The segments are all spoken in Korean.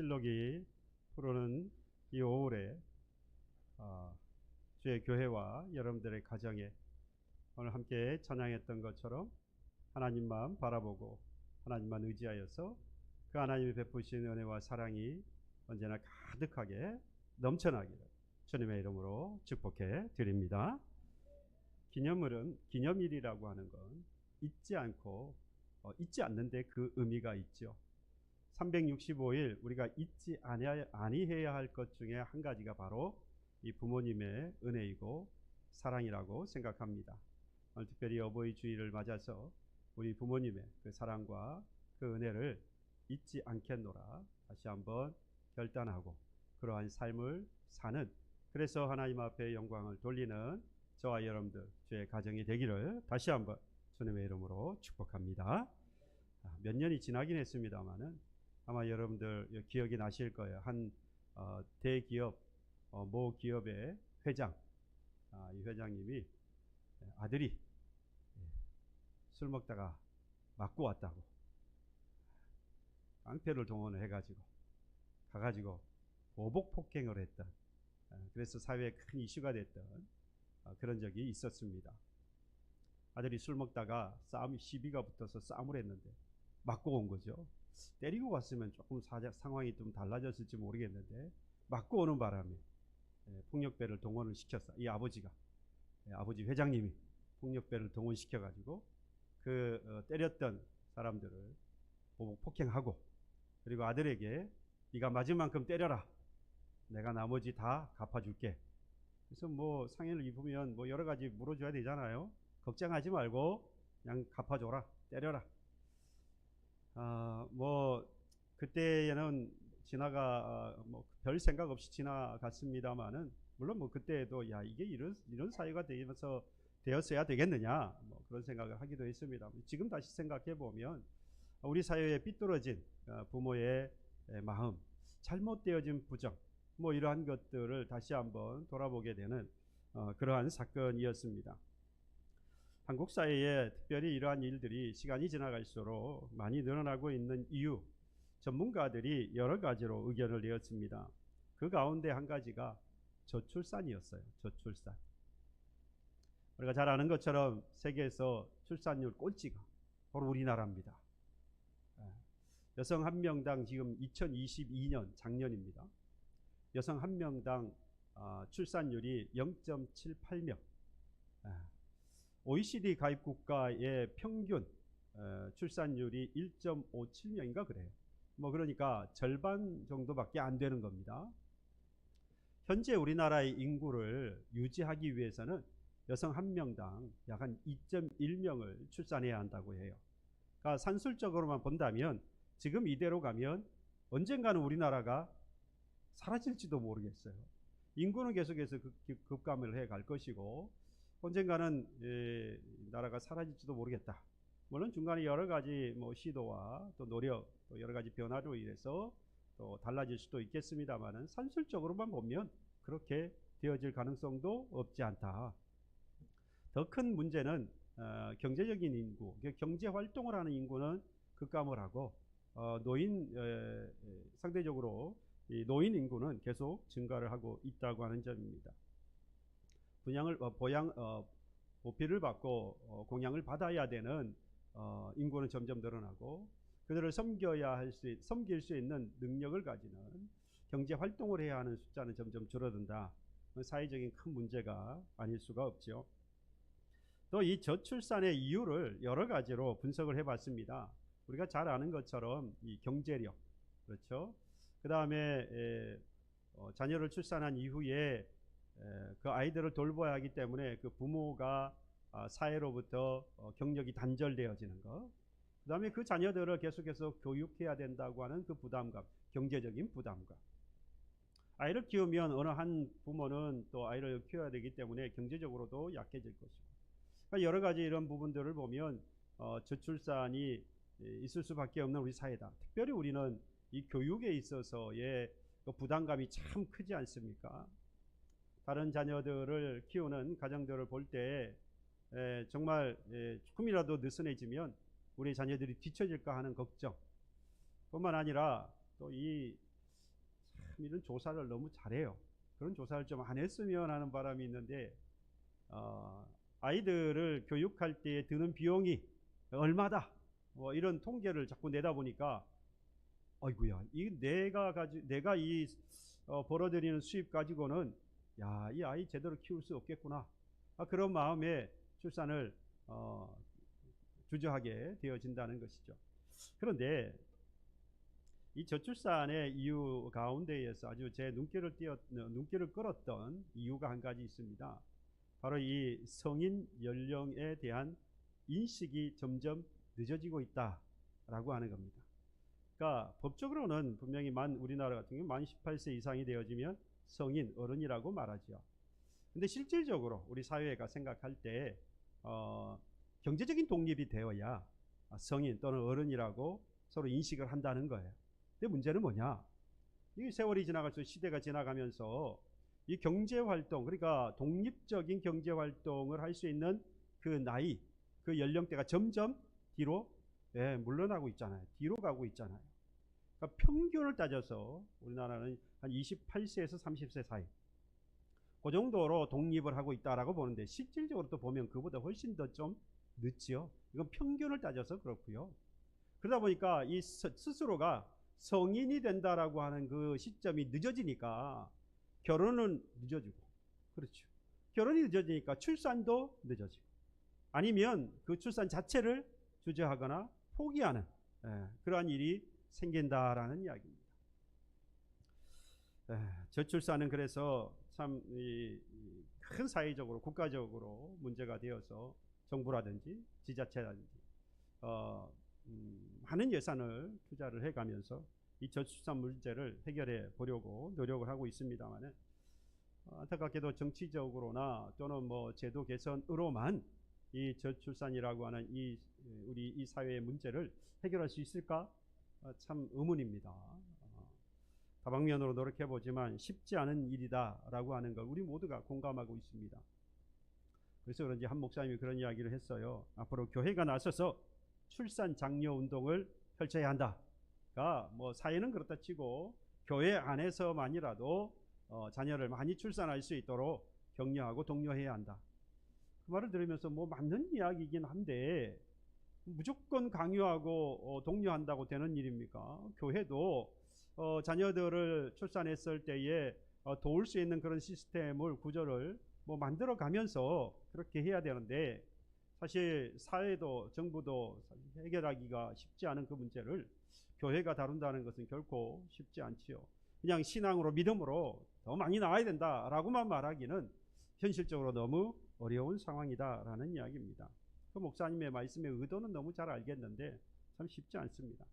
실록이 푸르는 이 5월에 주의 교회와 여러분들의 가정에 오늘 함께 찬양했던 것처럼 하나님만 바라보고 하나님만 의지하여서 그 하나님이 베푸신 은혜와 사랑이 언제나 가득하게 넘쳐나기를 주님의 이름으로 축복해 드립니다. 기념일이라고 하는 건 잊지 않고 잊지 않는데 그 의미가 있죠. 365일 우리가 잊지 아니해야 할 것 중에 한 가지가 바로 이 부모님의 은혜이고 사랑이라고 생각합니다. 오늘 특별히 어버이 주일을 맞아서 우리 부모님의 그 사랑과 그 은혜를 잊지 않겠노라 다시 한번 결단하고 그러한 삶을 사는, 그래서 하나님 앞에 영광을 돌리는 저와 여러분들 주의 가정이 되기를 다시 한번 주님의 이름으로 축복합니다. 몇 년이 지나긴 했습니다만은 아마 여러분들 기억이 나실 거예요. 한 대기업 모 기업의 회장, 이 회장님이 아들이 술 먹다가 맞고 왔다고 깡패를 동원을 해가지고 가가지고 보복 폭행을 했던, 그래서 사회에 큰 이슈가 됐던 그런 적이 있었습니다. 아들이 술 먹다가 시비가 붙어서 싸움을 했는데 맞고 온 거죠. 때리고 갔으면 조금 상황이 좀 달라졌을지 모르겠는데 맞고 오는 바람에 폭력배를 동원을 시켰어. 이 아버지가, 아버지 회장님이 폭력배를 동원시켜 가지고 그 때렸던 사람들을 보복 폭행하고, 그리고 아들에게 네가 맞은 만큼 때려라, 내가 나머지 다 갚아줄게. 그래서 뭐 상해를 입으면 뭐 여러 가지 물어줘야 되잖아요. 걱정하지 말고 그냥 갚아줘라, 때려라. 뭐 그때는 뭐 별 생각 없이 지나갔습니다만은, 물론 뭐 그때도 야 이게 이런 사회가 되었어야 되겠느냐 뭐 그런 생각을 하기도 했습니다. 지금 다시 생각해 보면 우리 사회에 삐뚤어진 부모의 마음, 잘못되어진 부정, 뭐 이러한 것들을 다시 한번 돌아보게 되는 그러한 사건이었습니다. 한국 사회에 특별히 이러한 일들이 시간이 지나갈수록 많이 늘어나고 있는 이유, 전문가들이 여러 가지로 의견을 내었습니다. 그 가운데 한 가지가 저출산이었어요. 저출산. 우리가 잘 아는 것처럼 세계에서 출산율 꼴찌가 바로 우리나라입니다. 여성 한 명당 지금 2022년 작년입니다. 여성 한 명당 출산율이 0.78명. OECD 가입 국가의 평균 출산율이 1.57명인가 그래요. 뭐 그러니까 절반 정도밖에 안 되는 겁니다. 현재 우리나라의 인구를 유지하기 위해서는 여성 한 명당 약 한 2.1명을 출산해야 한다고 해요. 그러니까 산술적으로만 본다면 지금 이대로 가면 언젠가는 우리나라가 사라질지도 모르겠어요. 인구는 계속해서 급감을 해 갈 것이고 언젠가는 나라가 사라질지도 모르겠다. 물론 중간에 여러 가지 뭐 시도와 또 노력, 또 여러 가지 변화로 인해서 또 달라질 수도 있겠습니다만은 산술적으로만 보면 그렇게 되어질 가능성도 없지 않다. 더 큰 문제는 경제적인 인구, 경제 활동을 하는 인구는 급감을 하고 상대적으로 이 노인 인구는 계속 증가를 하고 있다고 하는 점입니다. 보필을 받고 공양을 받아야 되는 인구는 점점 늘어나고 그들을 섬길 수 있는 능력을 가지는 경제 활동을 해야 하는 숫자는 점점 줄어든다. 사회적인 큰 문제가 아닐 수가 없죠. 또 이 저출산의 이유를 여러 가지로 분석을 해봤습니다. 우리가 잘 아는 것처럼 이 경제력, 그렇죠? 그 다음에 자녀를 출산한 이후에 그 아이들을 돌봐야 하기 때문에 그 부모가 사회로부터 경력이 단절되어지는 것, 그 다음에 그 자녀들을 계속해서 교육해야 된다고 하는 그 부담감, 경제적인 부담감. 아이를 키우면 어느 한 부모는 또 아이를 키워야 되기 때문에 경제적으로도 약해질 것이고, 그러니까 여러 가지 이런 부분들을 보면 저출산이 있을 수밖에 없는 우리 사회다. 특별히 우리는 이 교육에 있어서의 그 부담감이 참 크지 않습니까? 다른 자녀들을 키우는 가정들을 볼 때 정말 조금이라도 느슨해지면 우리 자녀들이 뒤처질까 하는 걱정 뿐만 아니라 또 이런 조사를 너무 잘해요. 그런 조사를 좀 안 했으면 하는 바람이 있는데 아이들을 교육할 때 드는 비용이 얼마다 뭐 이런 통계를 자꾸 내다 보니까 아이고야, 내가 벌어들이는 수입 가지고는 이 아이 제대로 키울 수 없겠구나. 그런 마음에 출산을 주저하게 되어진다는 것이죠. 그런데 이 저출산의 이유 가운데에서 아주 제 눈길을 끌었던 이유가 한 가지 있습니다. 바로 이 성인 연령에 대한 인식이 점점 늦어지고 있다라고 하는 겁니다. 그러니까 법적으로는 분명히 우리나라 같은 경우 만 18세 이상이 되어지면 성인, 어른이라고 말하죠. 근데 실질적으로 우리 사회가 생각할 때 경제적인 독립이 되어야 성인 또는 어른이라고 서로 인식을 한다는 거예요. 근데 문제는 뭐냐? 이 세월이 지나갈수록 시대가 지나가면서 이 경제활동, 그러니까 독립적인 경제활동을 할 수 있는 그 나이, 그 연령대가 점점 뒤로 물러나고 있잖아요. 뒤로 가고 있잖아요. 그러니까 평균을 따져서 우리나라는 한 28세에서 30세 사이 그 정도로 독립을 하고 있다라고 보는데 실질적으로 또 보면 그보다 훨씬 더 좀 늦지요. 이건 평균을 따져서 그렇고요. 그러다 보니까 이 스스로가 성인이 된다라고 하는 그 시점이 늦어지니까 결혼은 늦어지고, 그렇죠. 결혼이 늦어지니까 출산도 늦어지고, 아니면 그 출산 자체를 주저하거나 포기하는 그러한 일이 생긴다라는 이야기입니다. 저출산은 그래서 참 큰 사회적으로 국가적으로 문제가 되어서 정부라든지 지자체라든지 많은 예산을 투자를 해가면서 이 저출산 문제를 해결해 보려고 노력을 하고 있습니다만은 안타깝게도 정치적으로나 또는 뭐 제도 개선으로만 이 저출산이라고 하는 우리 이 사회의 문제를 해결할 수 있을까? 참 의문입니다. 다방면으로 노력해 보지만 쉽지 않은 일이다라고 하는 걸 우리 모두가 공감하고 있습니다. 그래서 그런지 한 목사님이 그런 이야기를 했어요. 앞으로 교회가 나서서 출산 장려 운동을 펼쳐야 한다. 그러니까 뭐 사회는 그렇다 치고 교회 안에서만이라도 자녀를 많이 출산할 수 있도록 격려하고 독려해야 한다. 그 말을 들으면서 뭐 맞는 이야기이긴 한데 무조건 강요하고 독려한다고 되는 일입니까? 교회도 자녀들을 출산했을 때에 도울 수 있는 그런 시스템을 구조를 뭐 만들어 가면서 그렇게 해야 되는데, 사실 사회도 정부도 사실 해결하기가 쉽지 않은 그 문제를 교회가 다룬다는 것은 결코 쉽지 않지요. 그냥 신앙으로 믿음으로 더 많이 나와야 된다라고만 말하기는 현실적으로 너무 어려운 상황이다라는 이야기입니다. 그 목사님의 말씀의 의도는 너무 잘 알겠는데 참 쉽지 않습니다.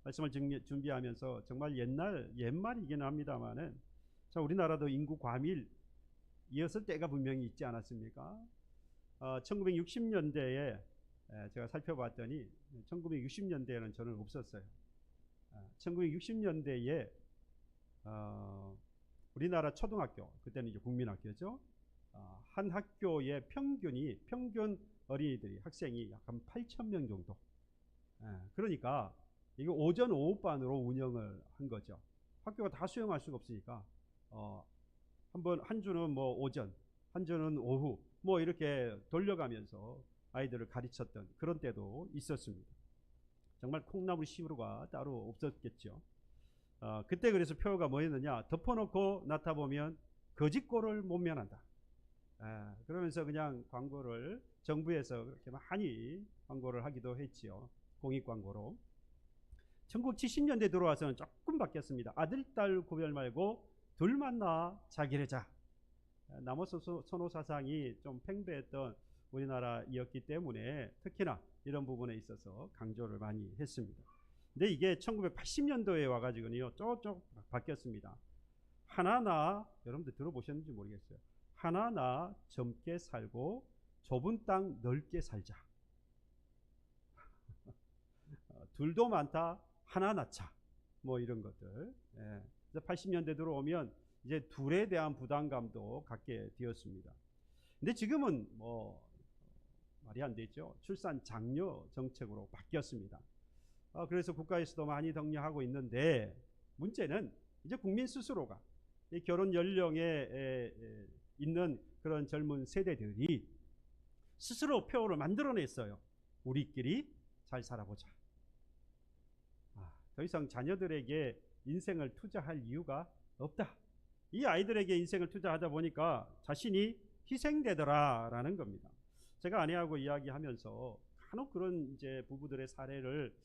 말씀을 준비하면서 정말 옛말이긴 합니다만은, 자, 우리나라도 인구 과밀이었을 때가 분명히 있지 않았습니까? 1960년대에 제가 살펴봤더니 1960년대에는 저는 없었어요. 1960년대에 우리나라 초등학교, 그때는 이제 국민학교죠. 한 학교의 평균 어린이들이 학생이 약 한 8,000명 정도. 그러니까 이거 오전 오후반으로 운영을 한 거죠. 학교가 다 수용할 수가 없으니까 한 주는 뭐 오전, 한 주는 오후 뭐 이렇게 돌려가면서 아이들을 가르쳤던 그런 때도 있었습니다. 정말 콩나물 시루가 따로 없었겠죠. 그때 그래서 표어가 뭐였느냐, 덮어놓고 나타보면 거짓골을 못 면한다. 그러면서 그냥 광고를 정부에서 그렇게 많이 광고를 하기도 했지요. 공익 광고로. 1970년대 들어와서는 조금 바뀌었습니다. 아들, 딸 구별 말고 둘 만나 자기를 자. 남녀 선호 사상이 좀 팽배했던 우리나라이었기 때문에 특히나 이런 부분에 있어서 강조를 많이 했습니다. 근데 이게 1980년도에 와가지고요 쭉 바뀌었습니다. 하나나, 여러분들 들어보셨는지 모르겠어요. 하나나 젊게 살고 좁은 땅 넓게 살자. 둘도 많다, 하나 낳자. 뭐 이런 것들. 그래서 80년대 들어오면 이제 둘에 대한 부담감도 갖게 되었습니다. 근데 지금은 뭐 말이 안 되죠. 출산 장려 정책으로 바뀌었습니다. 그래서 국가에서도 많이 독려하고 있는데, 문제는 이제 국민 스스로가 이 결혼 연령에 있는 그런 젊은 세대들이 스스로 표어를 만들어냈어요. 우리끼리 잘 살아보자. 더 이상 자녀들에게 인생을 투자할 이유가 없다. 이 아이들에게 인생을 투자하다 보니까 자신이 희생되더라라는 겁니다. 제가 아내하고 이야기하면서 간혹 그런 이제 부부들의 사례를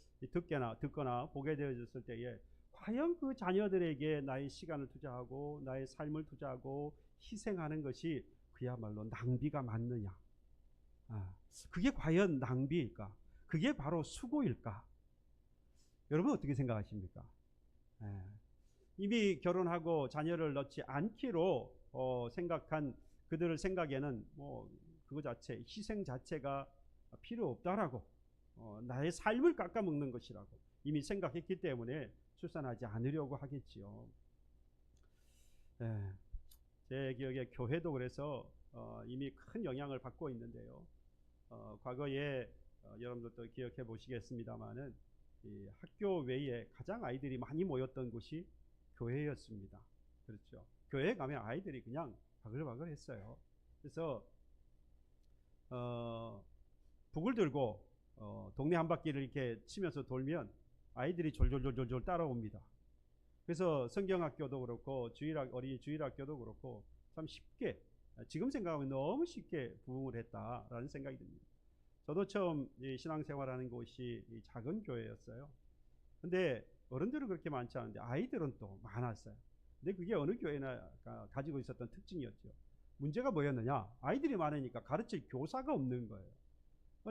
듣거나 보게 되어졌을 때에, 과연 그 자녀들에게 나의 시간을 투자하고 나의 삶을 투자하고 희생하는 것이 그야말로 낭비가 맞느냐? 그게 과연 낭비일까? 그게 바로 수고일까? 여러분 어떻게 생각하십니까? 이미 결혼하고 자녀를 낳지 않기로 생각한 그들의 생각에는 뭐 그거 자체, 희생 자체가 필요 없다라고, 나의 삶을 깎아먹는 것이라고 이미 생각했기 때문에 출산하지 않으려고 하겠지요. 제 기억에 교회도 그래서 이미 큰 영향을 받고 있는데요. 과거에 여러분들도 기억해 보시겠습니다만은 이 학교 외에 가장 아이들이 많이 모였던 곳이 교회였습니다. 그렇죠. 교회에 가면 아이들이 그냥 바글바글 했어요. 그래서 북을 들고 동네 한 바퀴를 이렇게 치면서 돌면 아이들이 졸졸졸졸 따라옵니다. 그래서 성경학교도 그렇고 어린이 주일학교도 그렇고 참 쉽게, 지금 생각하면 너무 쉽게 부흥을 했다라는 생각이 듭니다. 저도 처음 신앙생활하는 곳이 작은 교회였어요. 근데 어른들은 그렇게 많지 않은데 아이들은 또 많았어요. 근데 그게 어느 교회나 가지고 있었던 특징이었죠. 문제가 뭐였느냐? 아이들이 많으니까 가르칠 교사가 없는 거예요.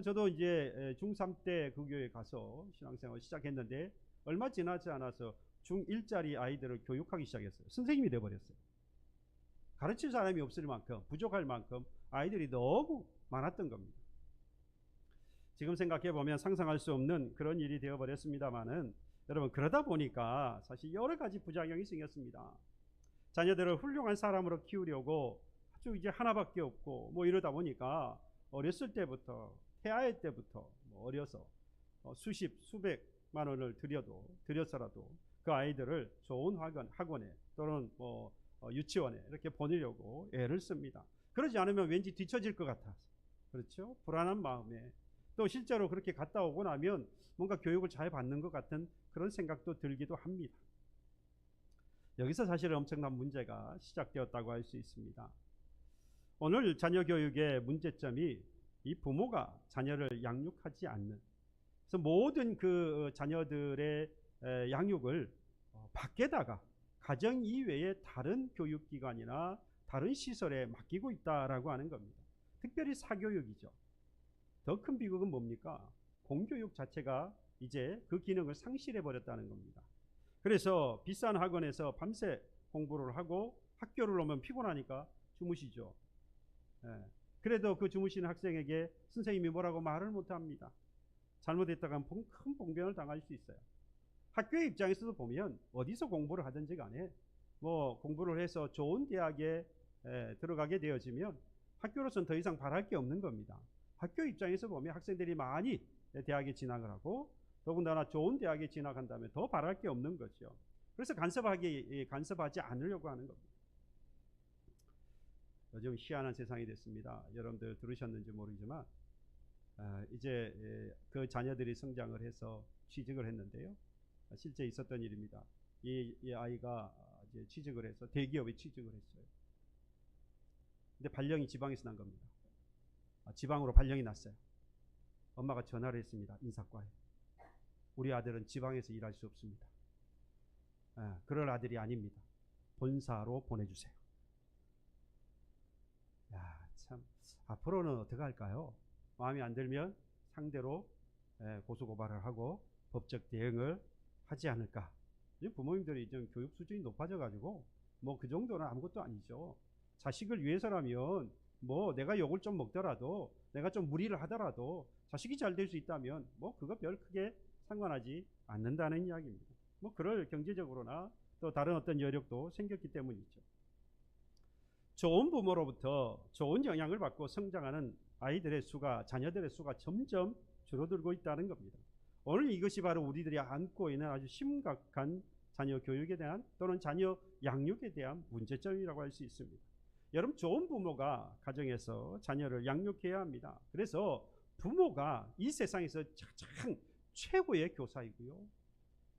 저도 이제 중3 때 그 교회에 가서 신앙생활 시작했는데 얼마 지나지 않아서 중1짜리 아이들을 교육하기 시작했어요. 선생님이 돼버렸어요. 가르칠 사람이 없을 만큼, 부족할 만큼 아이들이 너무 많았던 겁니다. 지금 생각해보면 상상할 수 없는 그런 일이 되어버렸습니다만은, 여러분 그러다 보니까 사실 여러 가지 부작용이 생겼습니다. 자녀들을 훌륭한 사람으로 키우려고 아주 이제 하나밖에 없고 뭐 이러다 보니까 어렸을 때부터, 태아의 때부터 어려서 수백만 원을 들여서라도 그 아이들을 좋은 학원에 또는 유치원에 이렇게 보내려고 애를 씁니다. 그러지 않으면 왠지 뒤처질 것 같아서, 그렇죠? 불안한 마음에, 또 실제로 그렇게 갔다 오고 나면 뭔가 교육을 잘 받는 것 같은 그런 생각도 들기도 합니다. 여기서 사실 엄청난 문제가 시작되었다고 할 수 있습니다. 오늘 자녀 교육의 문제점이 이 부모가 자녀를 양육하지 않는, 그래서 모든 그 자녀들의 양육을 밖에다가 가정 이외의 다른 교육기관이나 다른 시설에 맡기고 있다라고 하는 겁니다. 특별히 사교육이죠. 더 큰 비극은 뭡니까? 공교육 자체가 이제 그 기능을 상실해 버렸다는 겁니다. 그래서 비싼 학원에서 밤새 공부를 하고 학교를 오면 피곤하니까 주무시죠. 그래도 그 주무시는 학생에게 선생님이 뭐라고 말을 못합니다. 잘못했다가 큰 봉변을 당할 수 있어요. 학교의 입장에서도 보면 어디서 공부를 하든지 간에 뭐 공부를 해서 좋은 대학에 들어가게 되어지면 학교로서는 더 이상 바랄 게 없는 겁니다. 학교 입장에서 보면 학생들이 많이 대학에 진학을 하고 더군다나 좋은 대학에 진학한다면 더 바랄 게 없는 거죠. 그래서 간섭하지 않으려고 하는 겁니다. 요즘 희한한 세상이 됐습니다. 여러분들 들으셨는지 모르지만 이제 그 자녀들이 성장을 해서 취직을 했는데요. 실제 있었던 일입니다. 이 아이가 이제 취직을 해서 대기업에 취직을 했어요. 근데 발령이 지방에서 난 겁니다. 지방으로 발령이 났어요. 엄마가 전화를 했습니다. 인사과에. 우리 아들은 지방에서 일할 수 없습니다. 그럴 아들이 아닙니다. 본사로 보내주세요. 야, 참 앞으로는 어떻게 할까요? 마음에 안 들면 상대로 고소고발을 하고 법적 대응을 하지 않을까. 부모님들이 좀 교육 수준이 높아져 가지고 뭐 그 정도는 아무것도 아니죠. 자식을 위해서라면 뭐 내가 욕을 좀 먹더라도 내가 좀 무리를 하더라도 자식이 잘 될 수 있다면 뭐 그거 별 크게 상관하지 않는다는 이야기입니다. 뭐 그럴 경제적으로나 또 다른 어떤 여력도 생겼기 때문이죠. 좋은 부모로부터 좋은 영향을 받고 성장하는 아이들의 수가, 자녀들의 수가 점점 줄어들고 있다는 겁니다. 오늘 이것이 바로 우리들이 안고 있는 아주 심각한 자녀 교육에 대한 또는 자녀 양육에 대한 문제점이라고 할 수 있습니다. 여러분, 좋은 부모가 가정에서 자녀를 양육해야 합니다. 그래서 부모가 이 세상에서 가장 최고의 교사이고요.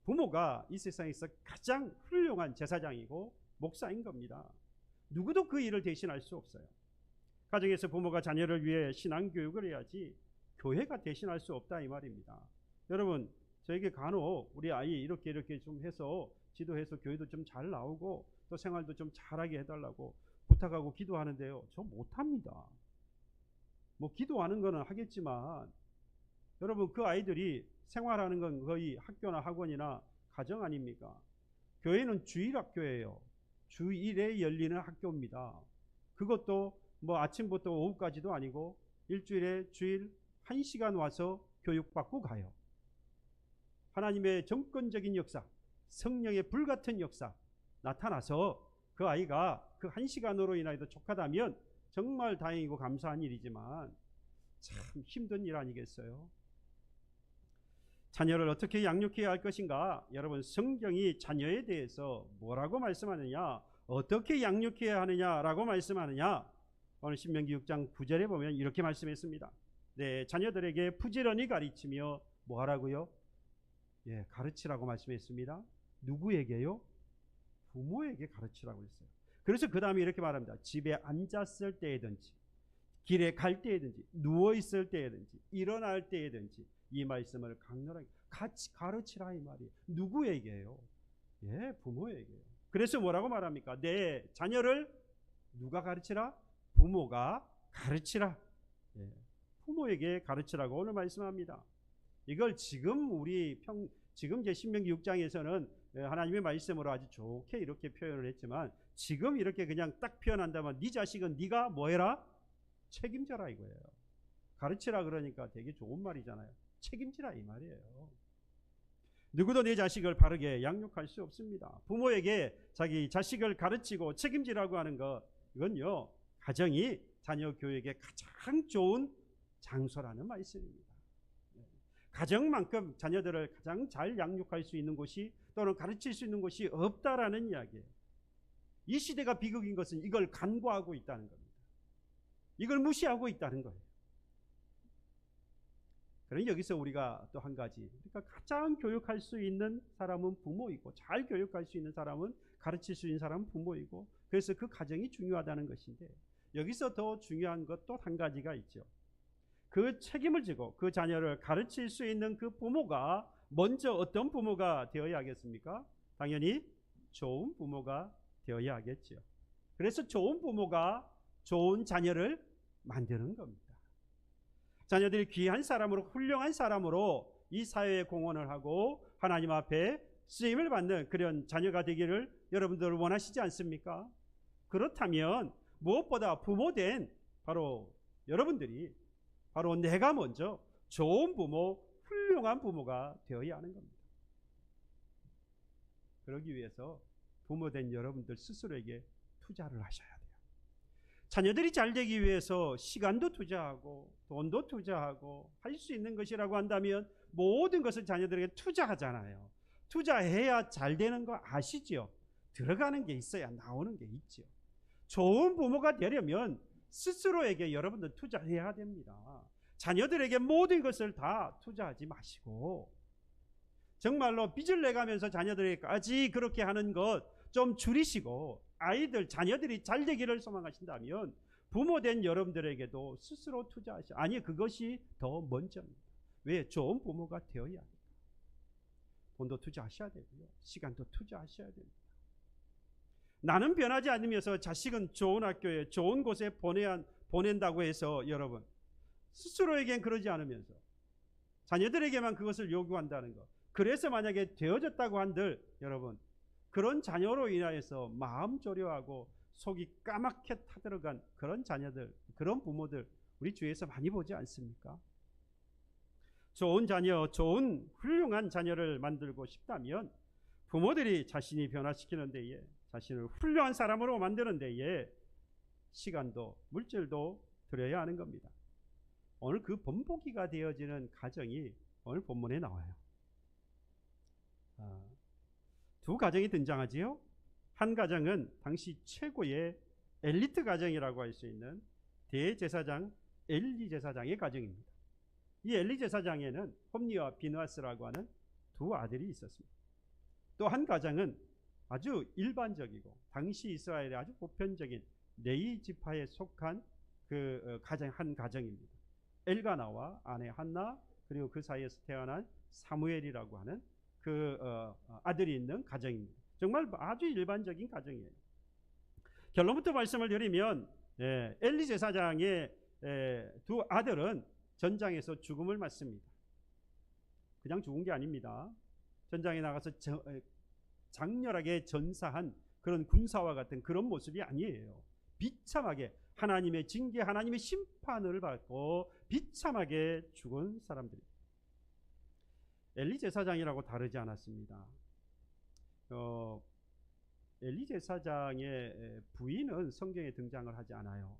부모가 이 세상에서 가장 훌륭한 제사장이고 목사인 겁니다. 누구도 그 일을 대신할 수 없어요. 가정에서 부모가 자녀를 위해 신앙교육을 해야지 교회가 대신할 수 없다 이 말입니다. 여러분, 저에게 간혹 우리 아이 이렇게 좀 해서 지도해서 교회도 좀 잘 나오고 또 생활도 좀 잘하게 해달라고 부탁하고 기도하는데요. 저 못합니다. 뭐 기도하는 거는 하겠지만 여러분, 그 아이들이 생활하는 건 거의 학교나 학원이나 가정 아닙니까? 교회는 주일학교예요. 주일에 열리는 학교입니다. 그것도 뭐 아침부터 오후까지도 아니고 일주일에 주일 1시간 와서 교육받고 가요. 하나님의 정권적인 역사, 성령의 불같은 역사 나타나서 그 아이가 그 1시간으로 인하여도 족하다면 정말 다행이고 감사한 일이지만 참 힘든 일 아니겠어요? 자녀를 어떻게 양육해야 할 것인가? 여러분, 성경이 자녀에 대해서 뭐라고 말씀하느냐, 어떻게 양육해야 하느냐라고 말씀하느냐, 오늘 신명기 6장 9절에 보면 이렇게 말씀했습니다. 네, 자녀들에게 부지런히 가르치며 뭐 하라고요? 예, 가르치라고 말씀했습니다. 누구에게요? 부모에게 가르치라고 했어요. 그래서 그 다음에 이렇게 말합니다. 집에 앉았을 때든지 길에 갈 때든지 누워있을 때든지 일어날 때든지 이 말씀을 강렬하게 같이 가르치라 이 말이에요. 누구에게요? 예, 부모에게요. 그래서 뭐라고 말합니까? 내 자녀를 누가 가르치라? 부모가 가르치라. 예, 부모에게 가르치라고 오늘 말씀합니다. 이걸 지금 지금 제 신명기 6장에서는 하나님의 말씀으로 아주 좋게 이렇게 표현을 했지만 지금 이렇게 그냥 딱 표현한다면 네 자식은 네가 뭐 해라? 책임져라 이거예요. 가르치라 그러니까 되게 좋은 말이잖아요. 책임지라 이 말이에요. 누구도 내 자식을 바르게 양육할 수 없습니다. 부모에게 자기 자식을 가르치고 책임지라고 하는 것, 이건요 가정이 자녀 교육에 가장 좋은 장소라는 말씀입니다. 가정만큼 자녀들을 가장 잘 양육할 수 있는 곳이 또는 가르칠 수 있는 곳이 없다라는 이야기예요. 이 시대가 비극인 것은 이걸 간과하고 있다는 겁니다. 이걸 무시하고 있다는 거예요. 그럼 여기서 우리가 또 한 가지, 그러니까 가장 교육할 수 있는 사람은 부모이고, 잘 교육할 수 있는 사람은, 가르칠 수 있는 사람은 부모이고, 그래서 그 가정이 중요하다는 것인데, 여기서 더 중요한 것 또 한 가지가 있죠. 그 책임을 지고 그 자녀를 가르칠 수 있는 그 부모가 먼저 어떤 부모가 되어야 하겠습니까? 당연히 좋은 부모가 되어야 하겠죠. 그래서 좋은 부모가 좋은 자녀를 만드는 겁니다. 자녀들이 귀한 사람으로, 훌륭한 사람으로 이 사회에 공헌을 하고 하나님 앞에 쓰임을 받는 그런 자녀가 되기를 여러분들 원하시지 않습니까? 그렇다면 무엇보다 부모된 바로 여러분들이, 바로 내가 먼저 좋은 부모, 훌륭한 부모가 되어야 하는 겁니다. 그러기 위해서 부모된 여러분들 스스로에게 투자를 하셔야 돼요. 자녀들이 잘 되기 위해서 시간도 투자하고 돈도 투자하고 할 수 있는 것이라고 한다면 모든 것을 자녀들에게 투자하잖아요. 투자해야 잘 되는 거 아시죠? 들어가는 게 있어야 나오는 게 있죠. 좋은 부모가 되려면 스스로에게 여러분들 투자해야 됩니다. 자녀들에게 모든 것을 다 투자하지 마시고, 정말로 빚을 내가면서 자녀들에게까지 그렇게 하는 것 좀 줄이시고, 아이들, 자녀들이 잘 되기를 소망하신다면 부모된 여러분들에게도 스스로 투자하시고, 아니 그것이 더 먼저입니다. 왜? 좋은 부모가 되어야 합니다. 돈도 투자하셔야 되고요, 시간도 투자하셔야 됩니다. 나는 변하지 않으면서 자식은 좋은 학교에, 좋은 곳에 보낸다고 해서 여러분 스스로에겐 그러지 않으면서 자녀들에게만 그것을 요구한다는 것, 그래서 만약에 되어졌다고 한들 여러분, 그런 자녀로 인하여서 마음 졸여하고 속이 까맣게 타들어간 그런 자녀들, 그런 부모들 우리 주위에서 많이 보지 않습니까? 좋은 자녀, 좋은 훌륭한 자녀를 만들고 싶다면 부모들이 자신이 변화시키는 데에, 자신을 훌륭한 사람으로 만드는 데에 시간도 물질도 들여야 하는 겁니다. 오늘 그 본보기가 되어지는 가정이 오늘 본문에 나와요. 두 가정이 등장하지요. 한 가정은 당시 최고의 엘리트 가정이라고 할 수 있는 대제사장 엘리 제사장의 가정입니다. 이 엘리 제사장에는 홈니와 비느하스라고 하는 두 아들이 있었습니다. 또 한 가정은 아주 일반적이고 당시 이스라엘의 아주 보편적인 레위 지파에 속한 그 가정, 한 가정입니다. 엘가나와 아내 한나, 그리고 그 사이에서 태어난 사무엘이라고 하는 그 아들이 있는 가정입니다. 정말 아주 일반적인 가정이에요. 결론부터 말씀을 드리면 엘리 제사장의 두 아들은 전장에서 죽음을 맞습니다. 그냥 죽은 게 아닙니다. 전장에 나가서 장렬하게 전사한 그런 군사와 같은 그런 모습이 아니에요. 비참하게 하나님의 징계, 하나님의 심판을 받고 비참하게 죽은 사람들입니다. 엘리 제사장이라고 다르지 않았습니다. 엘리 제사장의 부인은 성경에 등장을 하지 않아요.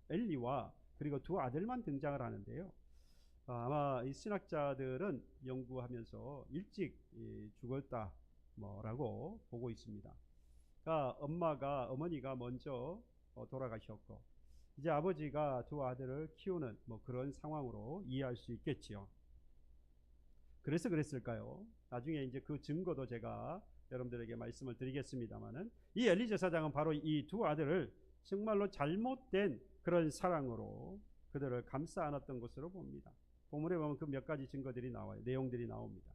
엘리와 그리고 두 아들만 등장을 하는데요. 아마 이 신학자들은 연구하면서 일찍 죽었다 뭐라고 보고 있습니다. 그러니까 어머니가 먼저 돌아가셨고 이제 아버지가 두 아들을 키우는 뭐 그런 상황으로 이해할 수 있겠지요. 그래서 그랬을까요? 나중에 이제 그 증거도 제가 여러분들에게 말씀을 드리겠습니다만은, 이 엘리 제사장은 바로 이 두 아들을 정말로 잘못된 그런 사랑으로 그들을 감싸 안았던 것으로 봅니다. 본문에 보면 그 몇 가지 증거들이 나와요. 내용들이 나옵니다.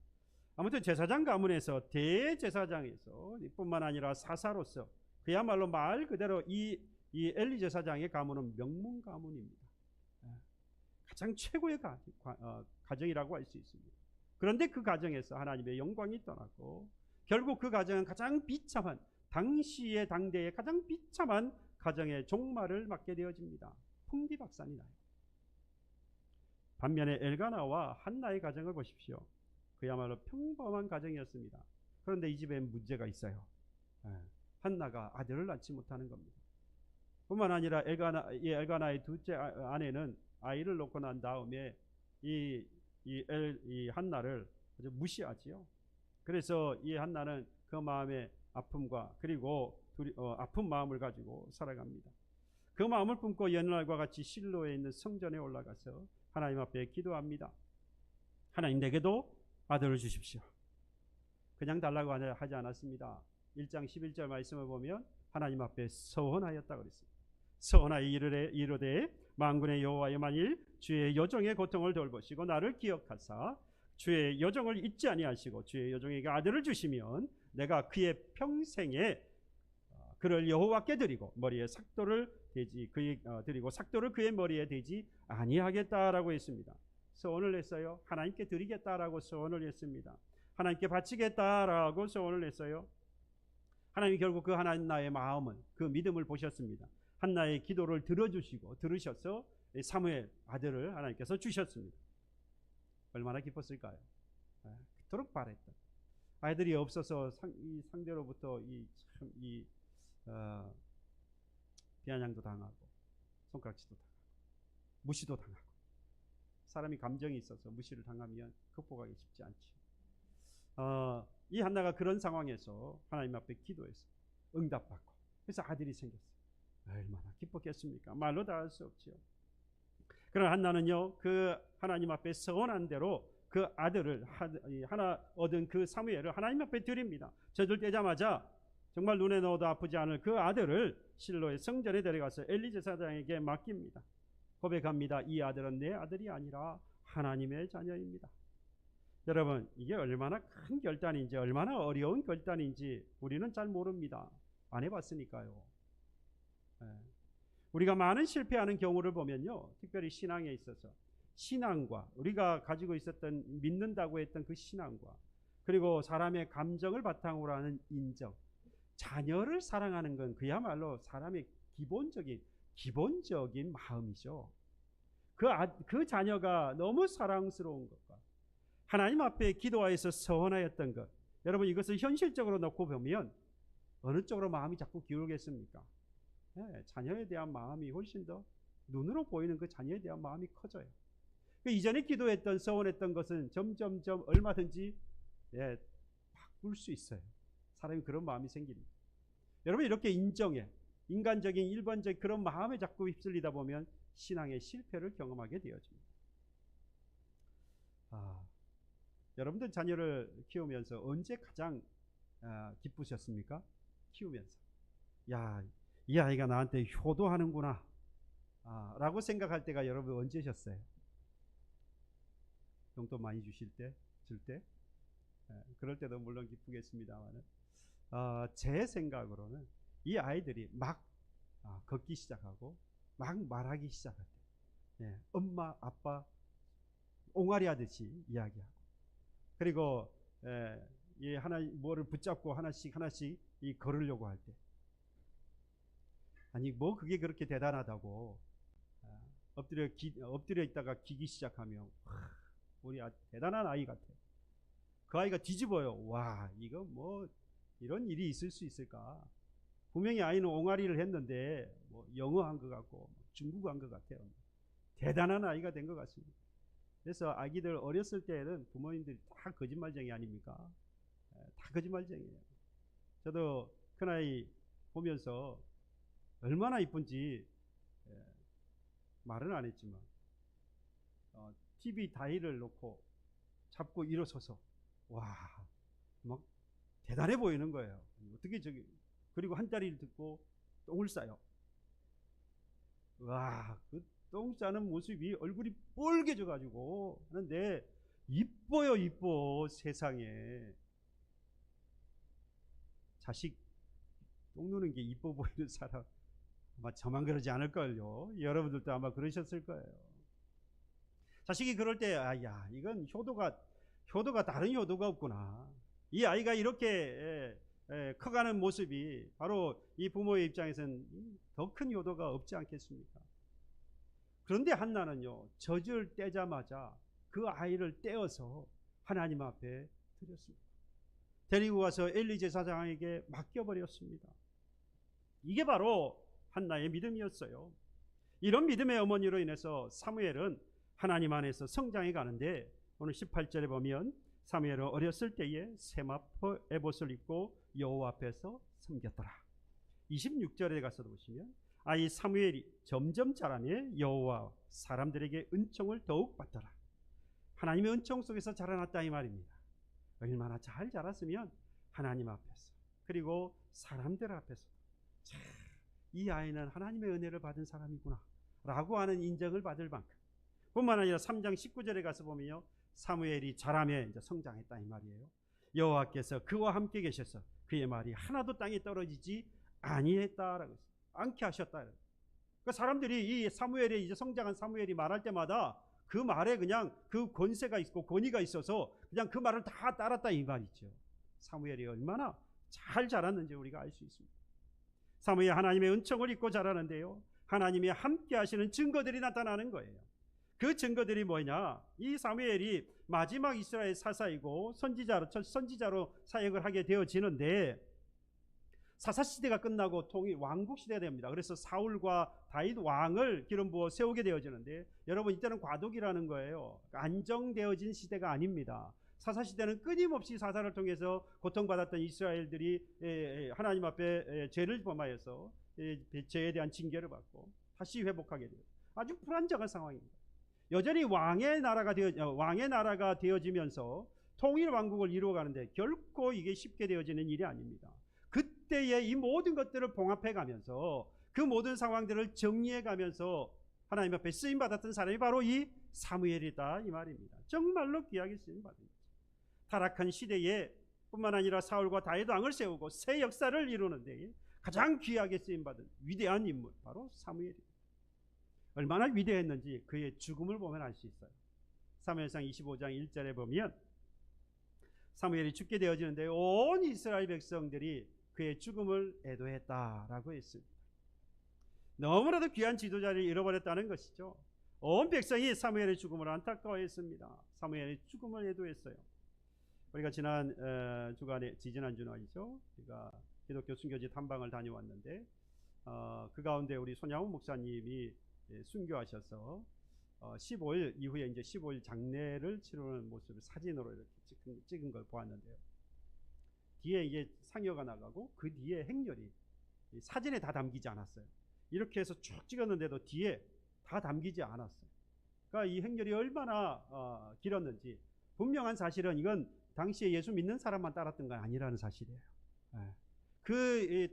아무튼 제사장 가문에서 대제사장에서 뿐만 아니라 사사로서 그야말로 말 그대로 이 엘리 제사장의 가문은 명문 가문입니다. 가장 최고의 가정이라고 할 수 있습니다. 그런데 그 가정에서 하나님의 영광이 떠났고 결국 그 가정은 가장 비참한, 당시의 당대의 가장 비참한 가정의 종말을 맞게 되어집니다. 풍비박산이 나요. 반면에 엘가나와 한나의 가정을 보십시오. 그야말로 평범한 가정이었습니다. 그런데 이 집에 문제가 있어요. 한나가 아들을 낳지 못하는 겁니다. 뿐만 아니라 엘가나의 둘째 아내는 아이를 놓고 난 다음에 이 한나를 아주 무시하지요. 그래서 이 한나는 그 마음의 아픔과 그리고 아픈 마음을 가지고 살아갑니다. 그 마음을 품고 옛날과 같이 실로에 있는 성전에 올라가서 하나님 앞에 기도합니다. 하나님 내게도 아들을 주십시오. 그냥 달라고 하지 않았습니다. 1장 11절 말씀을 보면 하나님 앞에 서원하였다 그랬습니다. 서원하여 이르되 만군의 여호와여 만일 주의 여종의 고통을 돌보시고 나를 기억하사 주의 여종을 잊지 아니하시고 주의 여종에게 아들을 주시면 내가 그의 평생에 그를 여호와께 드리고 머리에 삭도를 드리고 삭도를 그의 머리에 대지 아니하겠다라고 했습니다. 서원을 했어요. 하나님께 드리겠다라고 서원을 했습니다. 하나님께 바치겠다라고 서원을 했어요. 하나님이 결국 그 한나의 마음은, 그 믿음을 보셨습니다. 한나의 기도를 들으셔서 사무엘 아들을 하나님께서 주셨습니다. 얼마나 기뻤을까요? 그토록 바랬던 아이들이 없어서 상대로부터 비아냥도 당하고 손가락질도 당하고 무시도 당하고, 사람이 감정이 있어서 무시를 당하면 극복하기 쉽지 않죠. 이 한나가 그런 상황에서 하나님 앞에 기도해서 응답받고 그래서 아들이 생겼어요. 얼마나 기뻤겠습니까? 말로 다 할 수 없지요. 그러나 한나는요, 그 하나님 앞에 서원한 대로 그 아들을 하나 얻은 그 사무엘을 하나님 앞에 드립니다. 젖을 떼자마자 정말 눈에 넣어도 아프지 않을 그 아들을 실로의 성전에 데려가서 엘리 제사장에게 맡깁니다. 고백합니다. 이 아들은 내 아들이 아니라 하나님의 자녀입니다. 여러분, 이게 얼마나 큰 결단인지, 얼마나 어려운 결단인지 우리는 잘 모릅니다. 안 해봤으니까요. 우리가 많은 실패하는 경우를 보면요, 특별히 신앙에 있어서 신앙과 우리가 가지고 있었던 믿는다고 했던 그 신앙과 그리고 사람의 감정을 바탕으로 하는 인정, 자녀를 사랑하는 건 그야말로 사람의 기본적인 마음이죠. 그 자녀가 너무 사랑스러운 것과 하나님 앞에 기도하여서 서원하였던 것, 여러분 이것을 현실적으로 놓고 보면 어느 쪽으로 마음이 자꾸 기울겠습니까? 자녀에 대한 마음이 훨씬 더 눈으로 보이는 그 자녀에 대한 마음이 커져요. 이전에 기도했던 서원했던 것은 점점점 얼마든지 바꿀 수 있어요. 사람이 그런 마음이 생깁니다. 여러분 이렇게 인간적인 일반적 그런 마음에 자꾸 휩쓸리다 보면 신앙의 실패를 경험하게 되어집니다. 여러분들 자녀를 키우면서 언제 가장 기쁘셨습니까? 키우면서 이 아이가 나한테 효도하는구나 라고 생각할 때가 여러분 언제셨어요? 용돈 많이 줄 때? 그럴 때도 물론 기쁘겠습니다만 제 생각으로는 이 아이들이 막 걷기 시작하고 막 말하기 시작할 때 엄마 아빠 옹알이 하듯이 이야기하고, 그리고 뭐를 붙잡고 하나씩 걸으려고 할 때, 아니 뭐 그게 그렇게 대단하다고 엎드려 있다가 기기 시작하면 우리 대단한 아이 같아. 그 아이가 뒤집어요. 와, 이거 뭐 이런 일이 있을 수 있을까? 분명히 아이는 옹알이를 했는데 뭐 영어 한 것 같고 중국어 한 것 같아요. 대단한 아이가 된 것 같습니다. 그래서 아기들 어렸을 때는 부모님들이 다 거짓말쟁이 아닙니까? 다 거짓말쟁이에요. 저도 큰아이 보면서 얼마나 이쁜지 말은 안 했지만 TV 다이를 놓고 잡고 일어서서 막 대단해 보이는 거예요. 어떻게 그리고 한 다리를 듣고 똥을 싸요. 그 똥 싸는 모습이 얼굴이 뻘개져 가지고 하는데 이뻐요. 이뻐. 세상에 자식 똥 누는 게 이뻐 보이는 사람 아마 저만 그러지 않을걸요. 여러분들도 아마 그러셨을 거예요. 자식이 그럴 때 이건 효도가 다른 효도가 없구나. 이 아이가 이렇게 커가는 모습이 바로 이 부모의 입장에서는 더 큰 효도가 없지 않겠습니까? 그런데 한나는요, 젖을 떼자마자 그 아이를 떼어서 하나님 앞에 드렸습니다. 데리고 가서 엘리 제사장에게 맡겨버렸습니다. 이게 바로 한나의 믿음이었어요. 이런 믿음의 어머니로 인해서 사무엘은 하나님 안에서 성장해 가는데, 오늘 18절에 보면 사무엘은 어렸을 때에 세마포 에봇을 입고 여호와 앞에서 섬겼더라. 26절에 가서 보시면 아이 사무엘이 점점 자라며 여호와 사람들에게 은총을 더욱 받더라. 하나님의 은총 속에서 자라났다 이 말입니다. 얼마나 잘 자랐으면 하나님 앞에서 그리고 사람들 앞에서 이 아이는 하나님의 은혜를 받은 사람이구나 라고 하는 인정을 받을 만큼, 뿐만 아니라 3장 19절에 가서 보면요, 사무엘이 자라며 이제 성장했다 이 말이에요. 여호와께서 그와 함께 계셔서 그의 말이 하나도 땅에 떨어지지 아니했다라고 않게 하셨다. 그 사람들이 이 사무엘이 이제 성장한 사무엘이 말할 때마다 그 말에 그냥 그 권세가 있고 권위가 있어서 그냥 그 말을 다 따랐다 이 말이죠. 사무엘이 얼마나 잘 자랐는지 우리가 알 수 있습니다. 사무엘 하나님의 은총을 입고 자라는데요, 하나님이 함께 하시는 증거들이 나타나는 거예요. 그 증거들이 뭐냐? 이 사무엘이 마지막 이스라엘 사사이고 선지자로 사역을 하게 되어지는데, 사사시대가 끝나고 왕국시대가 됩니다. 그래서 사울과 다윗 왕을 기름 부어 세우게 되어지는데, 여러분 이때는 과도기라는 거예요. 안정되어진 시대가 아닙니다. 사사시대는 끊임없이 사사를 통해서 고통받았던 이스라엘들이 하나님 앞에 죄를 범하여서 죄에 대한 징계를 받고 다시 회복하게 돼요. 아주 불안정한 상황입니다. 여전히 왕의 나라가 되어지면서 통일 왕국을 이루어가는데 결코 이게 쉽게 되어지는 일이 아닙니다. 그때의 이 모든 것들을 봉합해 가면서 그 모든 상황들을 정리해 가면서 하나님 앞에 쓰임 받았던 사람이 바로 이 사무엘이다 이 말입니다. 정말로 귀하게 쓰임 받은 거죠. 타락한 시대에 뿐만 아니라 사울과 다윗 왕을 세우고 새 역사를 이루는데 가장 귀하게 쓰임 받은 위대한 인물 바로 사무엘입니다. 얼마나 위대했는지 그의 죽음을 보면 알 수 있어요. 사무엘상 25장 1절에 보면 사무엘이 죽게 되어지는데 온 이스라엘 백성들이 그의 죽음을 애도했다라고 했습니다. 너무나도 귀한 지도자를 잃어버렸다는 것이죠. 온 백성이 사무엘의 죽음을 안타까워했습니다. 사무엘의 죽음을 애도했어요. 우리가 지지난주죠. 우리가 기독교 순교지 탐방을 다녀왔는데 그 가운데 우리 손양훈 목사님이 순교하셔서 15일 이후에 이제 15일 장례를 치르는 모습을 사진으로 이렇게 찍은 걸 보았는데요. 뒤에 이게 상여가 나가고 그 뒤에 행렬이 사진에 다 담기지 않았어요. 이렇게 해서 쭉 찍었는데도 뒤에 다 담기지 않았어요. 그러니까 이 행렬이 얼마나 길었는지, 분명한 사실은 이건 당시에 예수 믿는 사람만 따랐던 건 아니라는 사실이에요. 그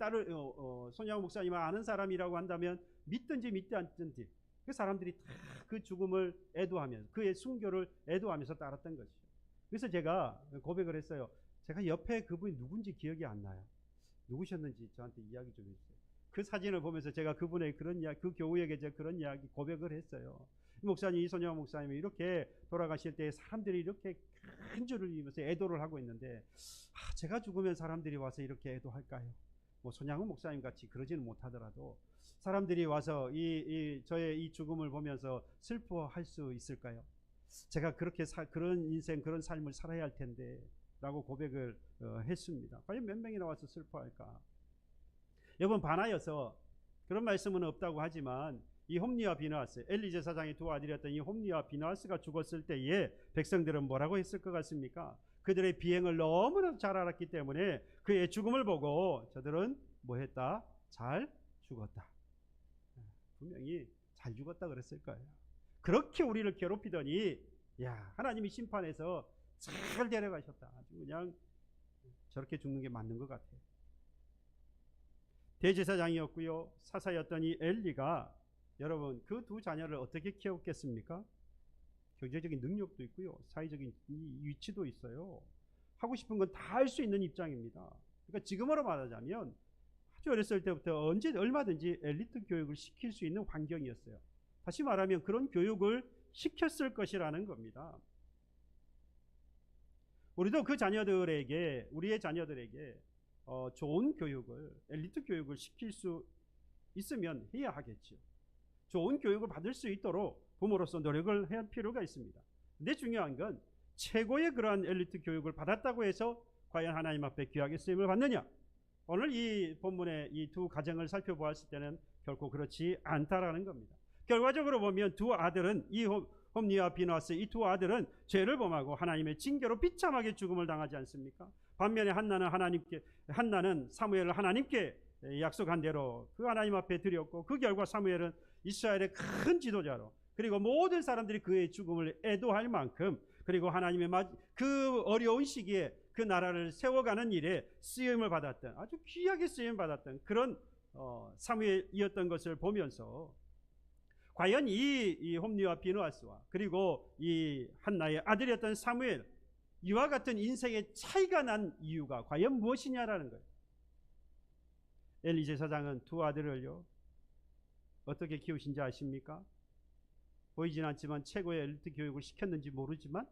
손양훈 목사님을 아는 사람이라고 한다면 믿든지 믿지 않든지 그 사람들이 다 그 죽음을 애도하면서 그의 순교를 애도하면서 따랐던 것이죠. 그래서 제가 고백을 했어요. 제가 옆에 그분이 누군지 기억이 안 나요. 누구셨는지 저한테 이야기 좀 해주세요. 그 사진을 보면서 제가 그분의 그런 이야기, 그 교우에게 제가 그런 이야기 고백을 했어요. 목사님, 이손영 목사님이 이렇게 돌아가실 때 사람들이 이렇게 큰 줄을 이으면서 애도를 하고 있는데 제가 죽으면 사람들이 와서 이렇게 애도할까요? 뭐 손양훈 목사님 같이 그러지는 못하더라도 사람들이 와서 저의 이 죽음을 보면서 슬퍼할 수 있을까요? 제가 그렇게 그런 인생, 그런 삶을 살아야 할 텐데 라고 고백을 했습니다. 과연 몇 명이나 와서 슬퍼할까? 여러분, 반하여서 그런 말씀은 없다고 하지만 이 홈리와 비느하스, 엘리 제사장의 두 아들이었던 이 홈리와 비느하스가 죽었을 때에 백성들은 뭐라고 했을 것 같습니까? 그들의 비행을 너무나 잘 알았기 때문에 그의 죽음을 보고 저들은 뭐 했다? 잘 죽었다. 분명히 잘 죽었다 그랬을 거예요. 그렇게 우리를 괴롭히더니 하나님이 심판해서 잘 데려가셨다. 아주 그냥 저렇게 죽는 게 맞는 것 같아요. 대제사장이었고요, 사사였던 이 엘리가 여러분 그 두 자녀를 어떻게 키웠겠습니까? 경제적인 능력도 있고요, 사회적인 위치도 있어요. 하고 싶은 건 다 할 수 있는 입장입니다. 그러니까 지금으로 말하자면 아주 어렸을 때부터 얼마든지 엘리트 교육을 시킬 수 있는 환경이었어요. 다시 말하면 그런 교육을 시켰을 것이라는 겁니다. 우리도 그 자녀들에게, 우리의 자녀들에게 좋은 교육을, 엘리트 교육을 시킬 수 있으면 해야 하겠죠. 좋은 교육을 받을 수 있도록 부모로서 노력을 해야 할 필요가 있습니다. 근데 중요한 건 최고의 그러한 엘리트 교육을 받았다고 해서 과연 하나님 앞에 귀하게 쓰임을 받느냐? 오늘 이 본문의 이 두 가정을 살펴보았을 때는 결코 그렇지 않다라는 겁니다. 결과적으로 보면 두 아들은, 이 홈리와 비느하스 이 두 아들은 죄를 범하고 하나님의 징계로 비참하게 죽음을 당하지 않습니까? 반면에 한나는 사무엘을 하나님께 약속한 대로 그 하나님 앞에 드렸고, 그 결과 사무엘은 이스라엘의 큰 지도자로, 그리고 모든 사람들이 그의 죽음을 애도할 만큼 그리고 하나님의 그 어려운 시기에 그 나라를 세워가는 일에 쓰임을 받았던, 아주 귀하게 쓰임 받았던 그런 사무엘이었던 것을 보면서 과연 이 홈리와 비느하스와 그리고 이 한나의 아들이었던 사무엘, 이와 같은 인생의 차이가 난 이유가 과연 무엇이냐라는 거예요. 엘리 제사장은 두 아들을요 어떻게 키우신지 아십니까? 보이진 않지만 최고의 엘리트 교육을 시켰는지 모르지만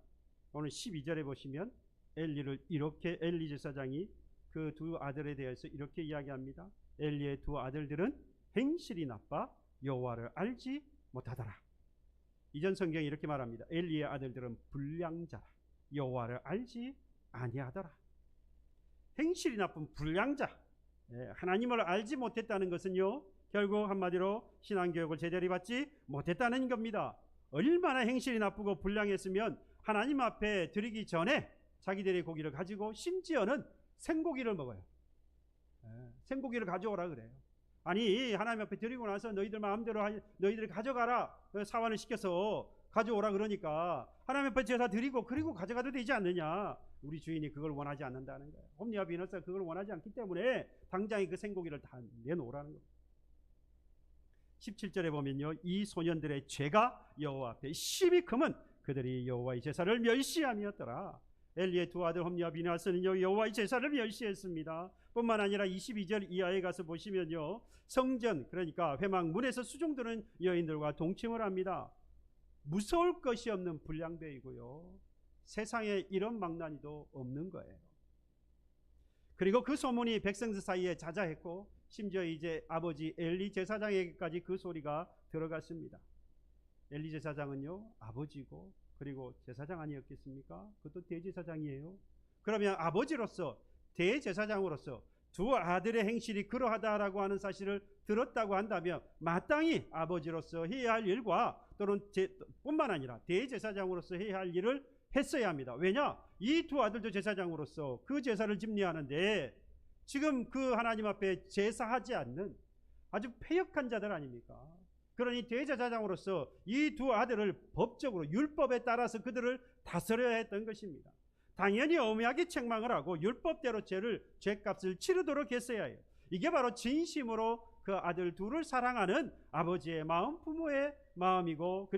오늘 12절에 보시면 엘리 제사장이 그 두 아들에 대해서 이렇게 이야기합니다. 엘리의 두 아들들은 행실이 나빠 여호와를 알지 못하더라. 이전 성경이 이렇게 말합니다. 엘리의 아들들은 불량자라, 여호와를 알지 아니하더라. 행실이 나쁜 불량자, 하나님을 알지 못했다는 것은요 결국 한마디로 신앙교육을 제대로 받지 못했다는 겁니다. 얼마나 행실이 나쁘고 불량했으면 하나님 앞에 드리기 전에 자기들의 고기를 가지고 심지어는 생고기를 먹어요. 생고기를 가져오라 그래요. 아니 하나님 앞에 드리고 나서 너희들 마음대로 너희들이 가져가라, 사환을 시켜서 가져오라 그러니까 하나님 앞에 제사 드리고 그리고 가져가도 되지 않느냐. 우리 주인이 그걸 원하지 않는다는 거예요. 홈리와 비느하스가 그걸 원하지 않기 때문에 당장에 그 생고기를 다 내놓으라는 겁니다. 17절에 보면요, 이 소년들의 죄가 여호와 앞에 심히 크면 그들이 여호와의 제사를 멸시함이었더라. 엘리의 두 아들 홈리와 비느하스는요 여호와의 제사를 멸시했습니다. 뿐만 아니라 22절 이하에 가서 보시면요, 성전, 그러니까 회막 문에서 수종드는 여인들과 동침을 합니다. 무서울 것이 없는 불량배이고요, 세상에 이런 망나니도 없는 거예요. 그리고 그 소문이 백성들 사이에 자자했고 심지어 이제 아버지 엘리 제사장에게까지 그 소리가 들어갔습니다. 엘리 제사장은요 아버지고 그리고 제사장 아니었겠습니까? 그것도 대제사장이에요. 그러면 아버지로서 대제사장으로서 두 아들의 행실이 그러하다라고 하는 사실을 들었다고 한다면 마땅히 아버지로서 해야 할 일과 또는 뿐만 아니라 대제사장으로서 해야 할 일을 했어야 합니다. 왜냐? 이 두 아들도 제사장으로서 그 제사를 집리하는데 지금 그 하나님 앞에 제사하지 않는 아주 패역한 자들 아닙니까? 그러니 대제사장으로서 이 두 아들을 법적으로 율법에 따라서 그들을 다스려야 했던 것입니다. 당연히 엄하게 책망을 하고 율법대로 죄값을 치르도록 했어야 해요. 이게 바로 진심으로 그 아들 둘을 사랑하는 아버지의 마음, 부모의 마음이고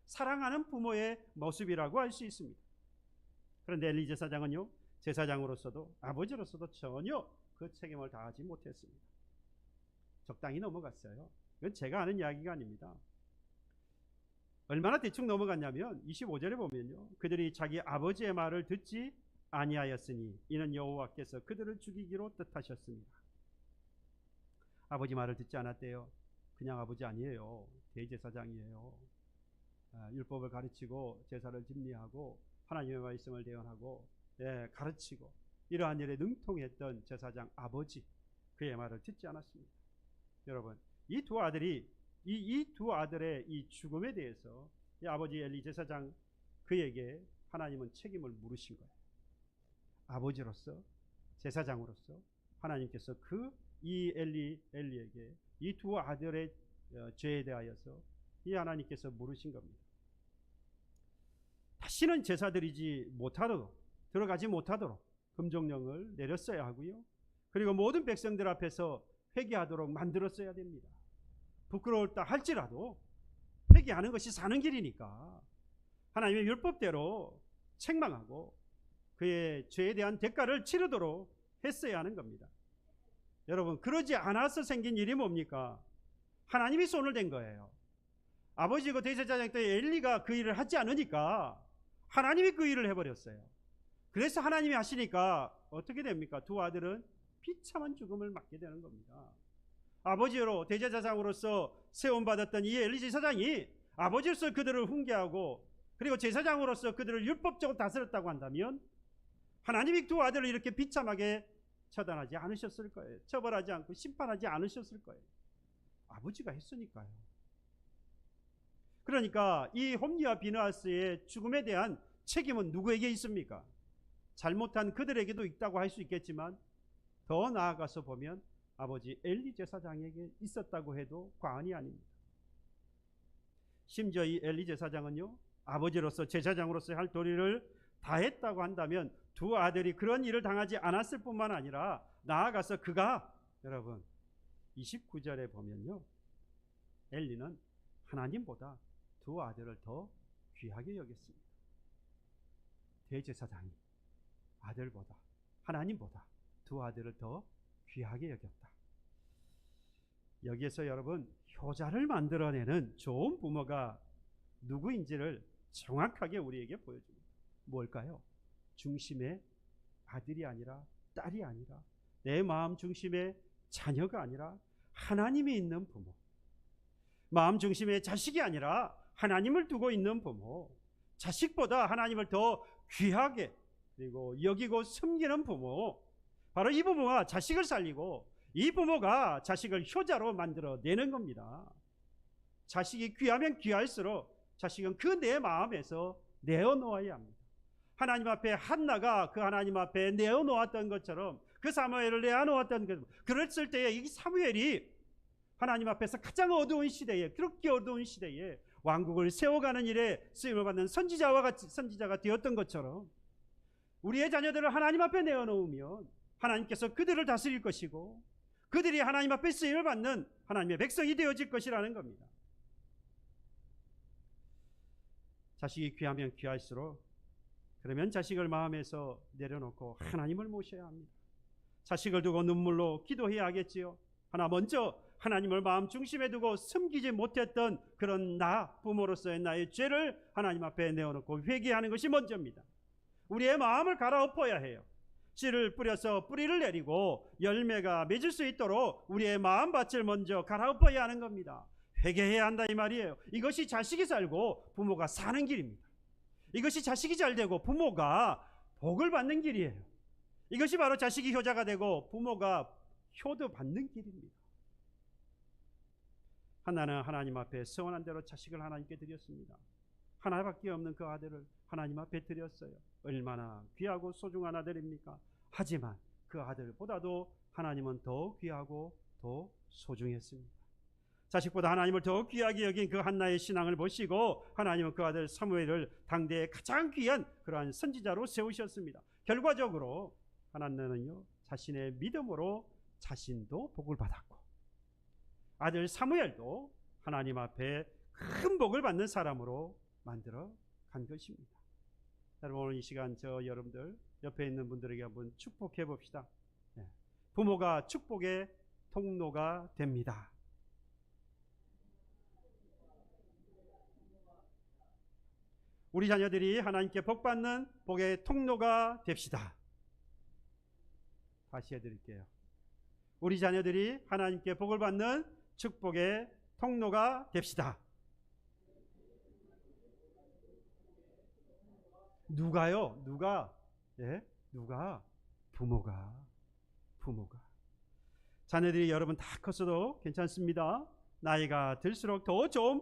사랑하는 부모의 모습이라고 할 수 있습니다. 그런데 엘리 제사장은요 제사장으로서도 아버지로서도 전혀 그 책임을 다하지 못했습니다. 적당히 넘어갔어요. 이건 제가 아는 이야기가 아닙니다. 얼마나 대충 넘어갔냐면 25절에 보면요, 그들이 자기 아버지의 말을 듣지 아니하였으니 이는 여호와께서 그들을 죽이기로 뜻하셨습니다. 아버지 말을 듣지 않았대요. 그냥 아버지 아니에요. 대제사장이에요. 율법을 가르치고 제사를 집리하고 하나님의 말씀을 대언하고 가르치고 이러한 일에 능통했던 제사장 아버지, 그의 말을 듣지 않았습니다. 여러분, 이 두 아들이 이 두 아들의 이 죽음에 대해서 이 아버지 엘리 제사장 그에게 하나님은 책임을 물으신 거예요. 아버지로서 제사장으로서 하나님께서 이 엘리에게 이 두 아들의 죄에 대하여서 이 하나님께서 물으신 겁니다. 다시는 제사 드리지 못하도록, 들어가지 못하도록 금종령을 내렸어야 하고요, 그리고 모든 백성들 앞에서 회개하도록 만들었어야 됩니다. 부끄러울다 할지라도 회개하는 것이 사는 길이니까 하나님의 율법대로 책망하고 그의 죄에 대한 대가를 치르도록 했어야 하는 겁니다. 여러분, 그러지 않아서 생긴 일이 뭡니까? 하나님이 손을 댄 거예요. 아버지고 대제사장 때 엘리가 그 일을 하지 않으니까 하나님이 그 일을 해버렸어요. 그래서 하나님이 하시니까 어떻게 됩니까? 두 아들은 비참한 죽음을 맞게 되는 겁니다. 아버지로 대제사장으로서 세움받았던 이 엘리 제사장이 아버지로서 그들을 훈계하고 그리고 제사장으로서 그들을 율법적으로 다스렸다고 한다면 하나님이 두 아들을 이렇게 비참하게 처단하지 않으셨을 거예요. 처벌하지 않고 심판하지 않으셨을 거예요. 아버지가 했으니까요. 그러니까 이 홈리와 비느하스의 죽음에 대한 책임은 누구에게 있습니까? 잘못한 그들에게도 있다고 할 수 있겠지만 더 나아가서 보면 아버지 엘리 제사장에게 있었다고 해도 과언이 아닙니다. 심지어 이 엘리 제사장은요 아버지로서 제사장으로서 할 도리를 다했다고 한다면 두 아들이 그런 일을 당하지 않았을 뿐만 아니라 나아가서 그가 여러분 29절에 보면요, 엘리는 하나님보다 두 아들을 더 귀하게 여겼습니다. 대제사장이 아들보다, 하나님보다 두 아들을 더 귀하게 여겼다. 여기에서 여러분, 효자를 만들어내는 좋은 부모가 누구인지를 정확하게 우리에게 보여줍니다. 뭘까요? 중심의 아들이 아니라 딸이 아니라 내 마음 중심의 자녀가 아니라 하나님이 있는 부모, 마음 중심의 자식이 아니라 하나님을 두고 있는 부모, 자식보다 하나님을 더 귀하게 그리고 여기고 섬기는 부모, 바로 이 부모가 자식을 살리고 이 부모가 자식을 효자로 만들어내는 겁니다. 자식이 귀하면 귀할수록 자식은 그 내 마음에서 내어놓아야 합니다. 하나님 앞에 한나가 그 하나님 앞에 내어놓았던 것처럼, 그 사무엘을 내어놓았던 것, 그랬을 때에 이 사무엘이 하나님 앞에서 가장 어두운 시대에, 그렇게 어두운 시대에 왕국을 세워가는 일에 쓰임을 받는 선지자가 되었던 것처럼, 우리의 자녀들을 하나님 앞에 내어놓으면 하나님께서 그들을 다스릴 것이고 그들이 하나님 앞에 쓰임을 받는 하나님의 백성이 되어질 것이라는 겁니다. 자식이 귀하면 귀할수록, 그러면 자식을 마음에서 내려놓고 하나님을 모셔야 합니다. 자식을 두고 눈물로 기도해야 하겠지요. 하나 먼저 하나님을 마음 중심에 두고 섬기지 못했던 그런 부모로서의 나의 죄를 하나님 앞에 내어놓고 회개하는 것이 먼저입니다. 우리의 마음을 갈아엎어야 해요. 씨를 뿌려서 뿌리를 내리고 열매가 맺을 수 있도록 우리의 마음밭을 먼저 갈아엎어야 하는 겁니다. 회개해야 한다 이 말이에요. 이것이 자식이 살고 부모가 사는 길입니다. 이것이 자식이 잘 되고 부모가 복을 받는 길이에요. 이것이 바로 자식이 효자가 되고 부모가 효도 받는 길입니다. 한나는 하나님 앞에 서원한 대로 자식을 하나님께 드렸습니다. 하나밖에 없는 그 아들을 하나님 앞에 드렸어요. 얼마나 귀하고 소중한 아들입니까? 하지만 그 아들보다도 하나님은 더 귀하고 더 소중했습니다. 자식보다 하나님을 더 귀하게 여긴 그 한나의 신앙을 보시고 하나님은 그 아들 사무엘을 당대의 가장 귀한 그러한 선지자로 세우셨습니다. 결과적으로 한나는요, 자신의 믿음으로 자신도 복을 받았고 아들 사무엘도 하나님 앞에 큰 복을 받는 사람으로 만들어 간 것입니다. 여러분, 오늘 이 시간 여러분들 옆에 있는 분들에게 한번 축복해 봅시다. 부모가 축복의 통로가 됩니다. 우리 자녀들이 하나님께 복받는 복의 통로가 됩시다. 다시 해드릴게요. 우리 자녀들이 하나님께 복을 받는 축복의 통로가 됩시다. 누가요? 누가? 예? 누가? 부모가. 자녀들이 여러분 다 컸어도 괜찮습니다. 나이가 들수록 더 좋은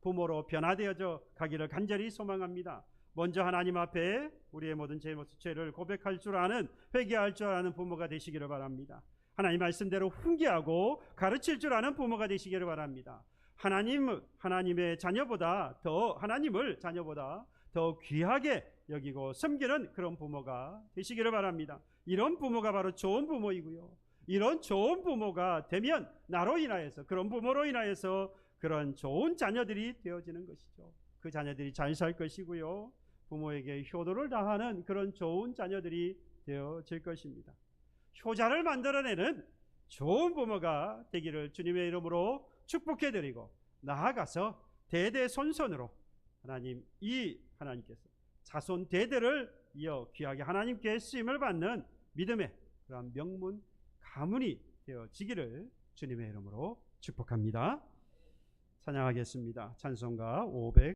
부모로 변화되어져 가기를 간절히 소망합니다. 먼저 하나님 앞에 우리의 모든 죄를 고백할 줄 아는, 회개할 줄 아는 부모가 되시기를 바랍니다. 하나님 말씀대로 훈계하고 가르칠 줄 아는 부모가 되시기를 바랍니다. 하나님의 자녀보다 하나님을 자녀보다 더 귀하게 여기고 섬기는 그런 부모가 되시기를 바랍니다. 이런 부모가 바로 좋은 부모이고요. 이런 좋은 부모가 되면 나로 인하여서, 그런 부모로 인하여서 그런 좋은 자녀들이 되어지는 것이죠. 그 자녀들이 잘 살 것이고요. 부모에게 효도를 다하는 그런 좋은 자녀들이 되어질 것입니다. 효자를 만들어내는 좋은 부모가 되기를 주님의 이름으로 축복해드리고, 나아가서 대대손손으로 하나님께서 자손 대대를 이어 귀하게 하나님께 쓰임을 받는 믿음의 그런 명문 가문이 되어지기를 주님의 이름으로 축복합니다. 찬양하겠습니다. 찬송가 500